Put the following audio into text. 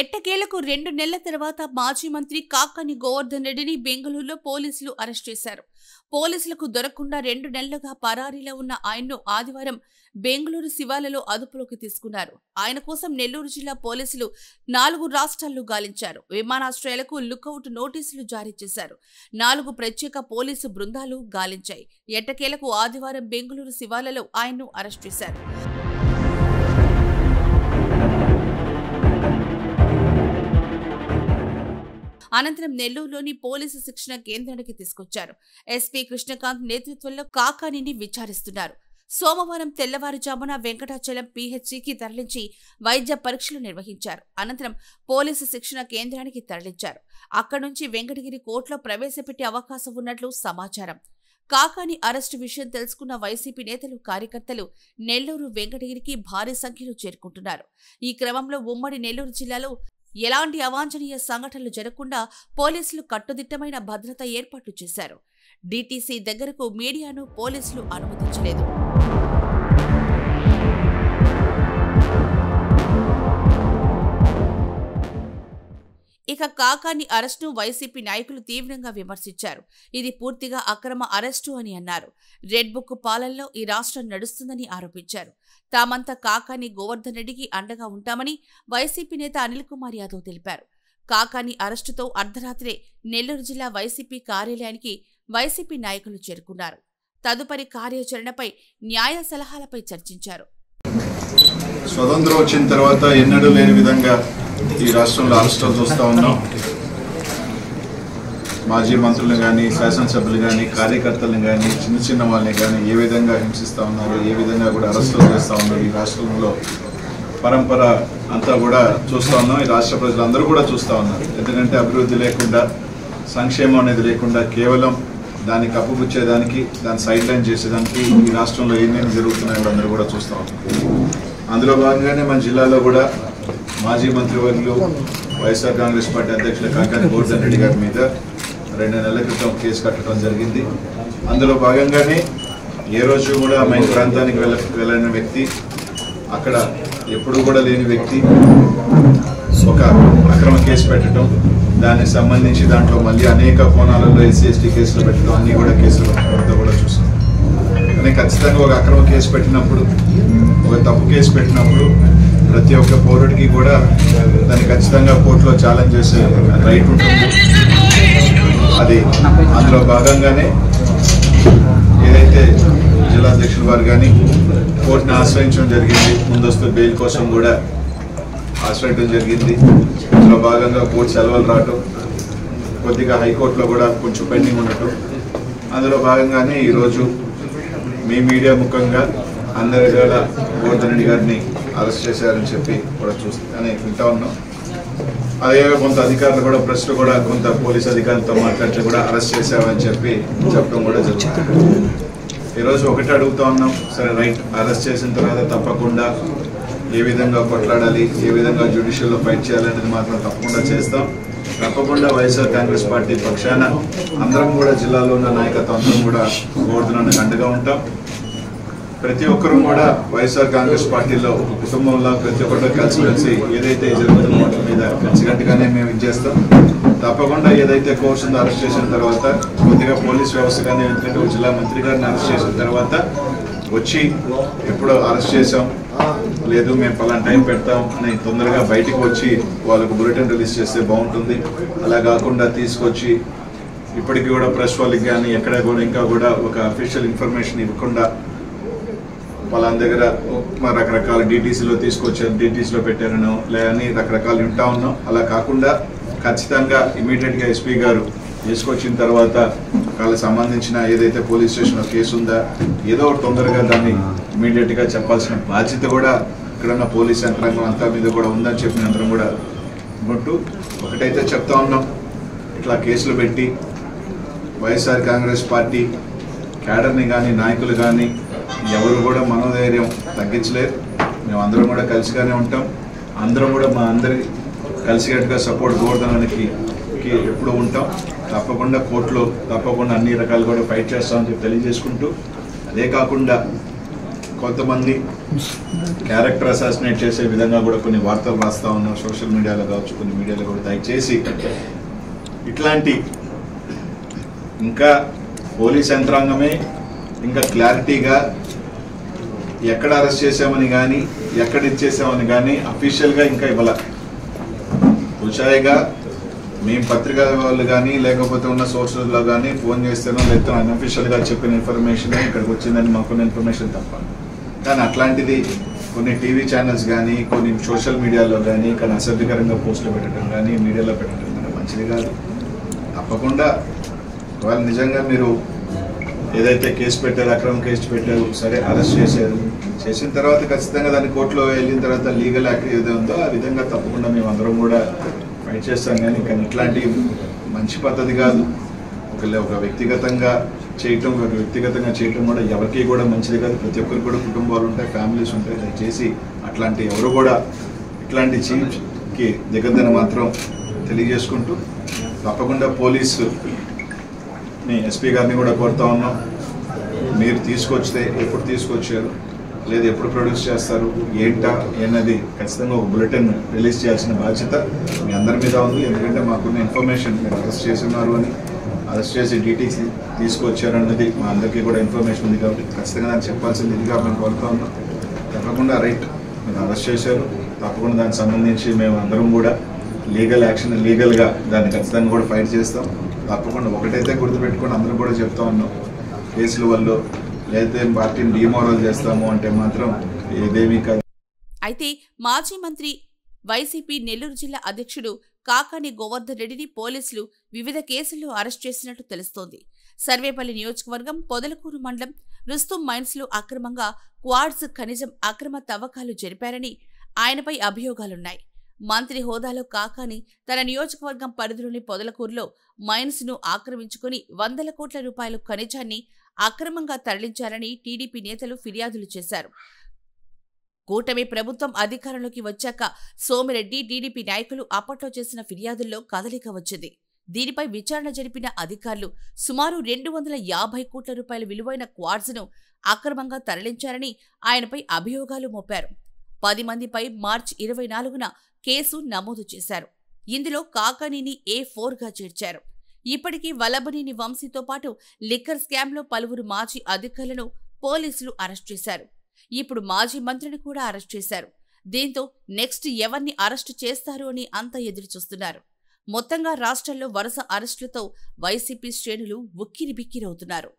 ఎట్టకేలకు 2 నెలల తర్వాత మాజీ మంత్రి కాకాని గోవర్ధన్ రెడ్డిని బెంగళూరులో పోలీసులు అరెస్ట్ చేశారు. పోలీసులకు దొరకకుండా 2 నెలలుగా పరారీలో ఉన్న ఆయన్ను ఆదివారం బెంగళూరు శివార్లలో అదుపులోకి తీసుకున్నారు. ఆయన కోసం నెల్లూరు జిల్లా పోలీసులు 4 రాష్ట్రాల్లో గాలించారు. విమానాశ్రయాలకు లుకౌట్ నోటీసులు జారీ చేశారు. 4 ప్రత్యేక పోలీసు బృందాలు గాలించాయి. ఎట్టకేలకు ఆదివారం బెంగళూరు శివార్లలో ఆయన్ను అరెస్ట్ చేశారు. అనంతరం నెల్లూరులోని పోలీసు శిక్షణ కేంద్రానికి తీసుకొచ్చారు. ఎస్పీ కృష్ణకాంత్ నేతృత్వంలో కాకానిని విచారిస్తున్నారు. సోమవారం తెల్లవారుజామున వెంకటాచలం పీహెచ్సీకి తరలించి వైద్య పరీక్షలు నిర్వహించారు. అనంతరం పోలీసు శిక్షణ కేంద్రానికి తరలించారు. అక్కడి నుంచి వెంకటగిరి కోర్టులో ప్రవేశపెట్టే అవకాశం ఉన్నట్లు సమాచారం. కాకాని అరెస్టు విషయం తెలుసుకున్న వైసీపీ నేతలు, కార్యకర్తలు నెల్లూరు, వెంకటగిరికి భారీ సంఖ్యలో చేరుకుంటున్నారు. ఈ క్రమంలో ఉమ్మడి నెల్లూరు జిల్లాలో ఎలాంటి అవాంఛనీయ సంఘటనలు జరగకుండా పోలీసులు కట్టుదిట్టమైన భద్రత ఏర్పాట్లు చేశారు. డీటీసీ దగ్గరకు మీడియాను పోలీసులు అనుమతించలేదు. ఇక కాకాని అరెస్టును వైసీపీ నాయకులు తీవ్రంగా విమర్శించారు. ఇది పూర్తిగా అక్రమ అరెస్టు అని అన్నారు. రెడ్ బుక్ పాలనలో ఈ రాష్ట్రం నడుస్తుందని ఆరోపించారు. తామంతా కాకాని గోవర్ధన్ రెడ్డికి అండగా ఉంటామని వైసీపీ నేత అనిల్ కుమార్ యాదవ్ తెలిపారు. కాకాని అరెస్టుతో అర్ధరాత్రే నెల్లూరు జిల్లా వైసీపీ కార్యాలయానికి వైసీపీ నాయకులు చేరుకున్నారు. తదుపరి కార్యాచరణపై, న్యాయ సలహాలపై చర్చించారు. స్వతంత్రం వచ్చిన తర్వాత ఎన్నడూ లేని విధంగా ఈ రాష్ట్రంలో అరెస్టులు చూస్తూ ఉన్నాం. మాజీ మంత్రులు కానీ, శాసనసభ్యులు కానీ, కార్యకర్తలను కానీ, చిన్న చిన్న వాళ్ళని కానీ ఏ విధంగా హింసిస్తూ ఉన్నారు, ఏ విధంగా కూడా అరెస్టులు చేస్తూ ఉన్నారు. ఈ రాష్ట్రంలో పరంపర అంతా కూడా చూస్తూ ఉన్నాం. ఈ రాష్ట్ర ప్రజలందరూ కూడా చూస్తూ ఉన్నారు. ఎందుకంటే అభివృద్ధి లేకుండా, సంక్షేమం అనేది లేకుండా కేవలం దాన్ని కప్పుపుచ్చేదానికి, దాన్ని సైడ్ లైన్ చేసేదానికి ఈ రాష్ట్రంలో ఏమేమి జరుగుతున్నాయో అందరూ కూడా చూస్తూ ఉన్నారు. అందులో భాగంగానే మన జిల్లాలో కూడా మాజీ మంత్రివర్యులు, వైఎస్ఆర్ కాంగ్రెస్ పార్టీ అధ్యక్షులు కాకాని గోవర్ధన్ రెడ్డి గారి మీద 2 నెలల క్రితం కేసు కట్టడం జరిగింది. అందులో భాగంగానే ఏ రోజు కూడా మైన్ ప్రాంతానికి వెళ్ళిన వ్యక్తి, అక్కడ ఎప్పుడు కూడా లేని వ్యక్తి ఒక అక్రమ కేసు పెట్టడం, దానికి సంబంధించి దాంట్లో మళ్ళీ అనేక కోణాలలో ఎస్సీ ఎస్టీ కేసులు పెట్టడం, అన్నీ కూడా కేసులు పెట్టడంతో కూడా చూస్తాం. కానీ ఖచ్చితంగా ఒక అక్రమ కేసు పెట్టినప్పుడు, ఒక తప్పు కేసు పెట్టినప్పుడు ప్రతి ఒక్క పౌరుడికి కూడా దాన్ని ఖచ్చితంగా కోర్టులో ఛాలెంజ్ చేసే రైట్ ఉంటుంది. అది అందులో భాగంగానే ఏదైతే జిల్లా అధ్యక్షుల వారు కానీ కోర్టుని ఆశ్రయించడం జరిగింది. ముందస్తు బెయిల్ కోసం కూడా ఆశ్రయించడం జరిగింది. అందులో భాగంగా కోర్టు సెలవులు రావటం, కొద్దిగా హైకోర్టులో కూడా కొంచెం పెండింగ్ ఉండటం, అందులో భాగంగానే ఈరోజు మీ మీడియా ముఖంగా అందరి వేళ గోవర్ధన్ రెడ్డి గారిని అరెస్ట్ చేశారని చెప్పి కూడా చూస్తానే వింటా ఉన్నాం. అదే కొంత అధికారులు కూడా, ప్రెస్లో కూడా కొంత పోలీస్ అధికారులతో మాట్లాడితే కూడా అరెస్ట్ చేశామని చెప్పి చెప్పడం కూడా జరుగుతుంది. ఈరోజు ఒకటి అడుగుతా ఉన్నాం, సరే రైట్, అరెస్ట్ చేసిన తర్వాత తప్పకుండా ఏ విధంగా కొట్లాడాలి, ఏ విధంగా జ్యుడిషియల్లో ఫైట్ చేయాలనేది మాత్రం తప్పకుండా చేస్తాం. తప్పకుండా వైఎస్ఆర్ కాంగ్రెస్ పార్టీ పక్షాన అందరం కూడా, జిల్లాలో ఉన్న నాయకత్వం అందరం కూడా గోవర్ధన్ అండగా ఉంటాం. ప్రతి ఒక్కరూ కూడా వైఎస్ఆర్ కాంగ్రెస్ పార్టీలో ఒక కుటుంబంలో ప్రతి ఒక్కరు కలిసి ఏదైతే జరుగుతున్న వాటి మీద కలిసికట్టుగానే మేము ఇచ్చేస్తాం. తప్పకుండా ఏదైతే కోర్సు ఉందో అరెస్ట్ చేసిన తర్వాత కొద్దిగా పోలీస్ వ్యవస్థ కానీ, ఎందుకంటే జిల్లా మంత్రి గారిని అరెస్ట్ చేసిన తర్వాత వచ్చి ఎప్పుడో అరెస్ట్ చేసాం, లేదు మేము పలానా టైం పెడతాం అని తొందరగా బయటికి వచ్చి వాళ్ళకు బులెటిన్ రిలీజ్ చేస్తే బాగుంటుంది. అలా కాకుండా తీసుకొచ్చి ఇప్పటికీ కూడా ప్రెస్ వాళ్ళకి కానీ ఎక్కడ కూడా ఇంకా కూడా ఒక అఫీషియల్ ఇన్ఫర్మేషన్ ఇవ్వకుండా వాళ్ళ దగ్గర రకరకాల డీటీసీలో తీసుకొచ్చారు, డీటీసీలో పెట్టారనో లేదని రకరకాలు వింటా ఉన్నాం. అలా కాకుండా ఖచ్చితంగా ఇమీడియట్గా ఎస్పీ గారు తీసుకొచ్చిన తర్వాత వాళ్ళకి సంబంధించిన ఏదైతే పోలీస్ స్టేషన్లో కేసు ఉందా, ఏదో తొందరగా దాన్ని ఇమీడియట్గా చెప్పాల్సిన బాధ్యత కూడా ఇక్కడున్న పోలీస్ యంత్రాంగం అంతా మీద కూడా ఉందని చెప్పిన అందరం కూడా ఉంటూ ఒకటైతే చెప్తా ఉన్నాం, ఇట్లా కేసులు పెట్టి వైఎస్ఆర్ కాంగ్రెస్ పార్టీ క్యాడర్ని కానీ, నాయకులు కానీ ఎవరు కూడా మనోధైర్యం తగ్గించలేరు. మేము అందరం కూడా కలిసిగానే ఉంటాం. అందరం కూడా మా అందరి కలిసికట్టుగా సపోర్ట్ గోవర్ధన్కి ఎప్పుడు ఉంటాం. తప్పకుండా కోర్టులో తప్పకుండా అన్ని రకాలు కూడా ఫైట్ చేస్తామని చెప్పి తెలియజేసుకుంటూ, అదే కాకుండా కొంతమంది క్యారెక్టర్ అసాసినేట్ చేసే విధంగా కూడా కొన్ని వార్తలు రాస్తా ఉన్నారు సోషల్ మీడియాలో కావచ్చు, కొన్ని మీడియాలో కూడా. దయచేసి ఇట్లాంటి ఇంకా పోలీస్ యంత్రాంగమే ఇంకా క్లారిటీగా ఎక్కడ అరెస్ట్ చేసామని కానీ ఎక్కడ ఇచ్చేసామని కానీ అఫీషియల్గా ఇంకా ఇవ్వాల. ఉషాయిగా మేము పత్రికా వాళ్ళు కానీ లేకపోతే ఉన్న సోర్సెస్లో కానీ ఫోన్ చేస్తేనో లేకపోతే అన్అఫీషియల్గా చెప్పిన ఇన్ఫర్మేషన్ ఇక్కడికి వచ్చిందని మాకున్న ఇన్ఫర్మేషన్ తప్ప. కానీ అట్లాంటిది కొన్ని టీవీ ఛానల్స్ కానీ కొన్ని సోషల్ మీడియాలో కానీ కానీ అసభ్యకరంగా పోస్టులు పెట్టడం కానీ మీడియాలో పెట్టడం కానీ మంచిది కాదు. తప్పకుండా వాళ్ళు నిజంగా మీరు ఏదైతే కేసు పెట్టారు, అక్రమ కేసు పెట్టారు, సరే అరెస్ట్ చేశారు, చేసిన తర్వాత ఖచ్చితంగా దాన్ని కోర్టులో వెళ్ళిన తర్వాత లీగల్ యాక్ట్ ఏదో ఉందో ఆ విధంగా తప్పకుండా మేము అందరం కూడా ఫైట్ చేస్తాం. కానీ ఇట్లాంటి మంచి పద్ధతి కాదు. ఒక వ్యక్తిగతంగా చేయటం కూడా ఎవరికి కూడా మంచిది కాదు. ప్రతి ఒక్కరికి కూడా కుటుంబాలు ఉంటాయి, ఫ్యామిలీస్ ఉంటాయి. దయచేసి అట్లాంటి ఎవరు కూడా ఇట్లాంటి చీఫ్కి దిగద్దని మాత్రం తెలియజేసుకుంటూ తప్పకుండా పోలీసుని ఎస్పీ గారిని కూడా కోరుతా ఉన్నాం. మీరు తీసుకొచ్చితే ఎప్పుడు తీసుకొచ్చారు, లేదా ఎప్పుడు ప్రొడ్యూస్ చేస్తారు, ఏంటా అన్నది ఖచ్చితంగా ఒక బులెటిన్ రిలీజ్ చేయాల్సిన బాధ్యత మీ అందరి మీద ఉంది. ఎందుకంటే మాకున్న ఇన్ఫర్మేషన్ మీరు అరెస్ట్ చేస్తున్నారు అని, అరెస్ట్ చేసి డీటీసీ తీసుకొచ్చారన్నది మా అందరికీ కూడా ఇన్ఫర్మేషన్ ఉంది. కాబట్టి ఖచ్చితంగా దాన్ని చెప్పాల్సింది ఇదిగా మేము కోరుతా ఉన్నాం. తప్పకుండా రైట్ మీరు అరెస్ట్ చేశారు, తప్పకుండా దానికి సంబంధించి మేము అందరం కూడా లీగల్గా దాన్ని ఖచ్చితంగా కూడా ఫైట్ చేస్తాం. తప్పకుండా ఒకటైతే గుర్తుపెట్టుకొని అందరం కూడా చెప్తా ఉన్నాం, కేసుల వల్ల లేకపోతే పార్టీని డిమోరల్ చేస్తాము అంటే మాత్రం ఏదేమీ కాదు. అయితే మాజీ మంత్రి వైసీపీ నెల్లూరు జిల్లా అధ్యక్షుడు కాకాని గోవర్ధన్ రెడ్డిని పోలీసులు వివిధ కేసుల్లో అరెస్ట్ చేసినట్టు తెలుస్తోంది. సర్వేపల్లి నియోజకవర్గం పొదలకూరు మండలం రుస్తుం మైన్స్లో అక్రమంగా క్వార్ట్జ్ ఖనిజం అక్రమ తవ్వకాలు జరిపారని ఆయనపై అభియోగాలున్నాయి. మంత్రి హోదాలో కాకాని తన నియోజకవర్గం పరిధిలోని పొదలకూరులో మైన్స్ ను ఆక్రమించుకుని వందల కోట్ల రూపాయల ఖనిజాన్ని అక్రమంగా తరలించారని టీడీపీ నేతలు ఫిర్యాదులు చేశారు. కూటమి ప్రభుత్వం అధికారంలోకి వచ్చాక సోమిరెడ్డి, టీడీపీ నాయకులు అప్పట్లో చేసిన ఫిర్యాదుల్లో కదలిక వచ్చింది. దీనిపై విచారణ జరిపిన అధికారులు సుమారు 250 కోట్ల రూపాయల విలువైన క్వార్ట్జ్ను అక్రమంగా తరలించారని ఆయనపై అభియోగాలు మోపారు. 10 మందిపై మార్చి 24న కేసు నమోదు చేశారు. ఇందులో కాకానీని A4గా చేర్చారు. ఇప్పటికీ వల్లభనేని వంశీతో పాటు లిక్కర్ స్కామ్లో పలువురు మాజీ అధికారులను పోలీసులు అరెస్ట్ చేశారు. ఇప్పుడు మాజీ మంత్రిని కూడా అరెస్ట్ చేశారు. దీంతో నెక్స్ట్ ఎవరిని అరెస్టు చేస్తారు అని అంతా ఎదురుచూస్తున్నారు. మొత్తంగా రాష్ట్రంలో వరుస అరెస్టులతో వైసీపీ శ్రేణులు ఉక్కిరిబిక్కిరవుతున్నారు.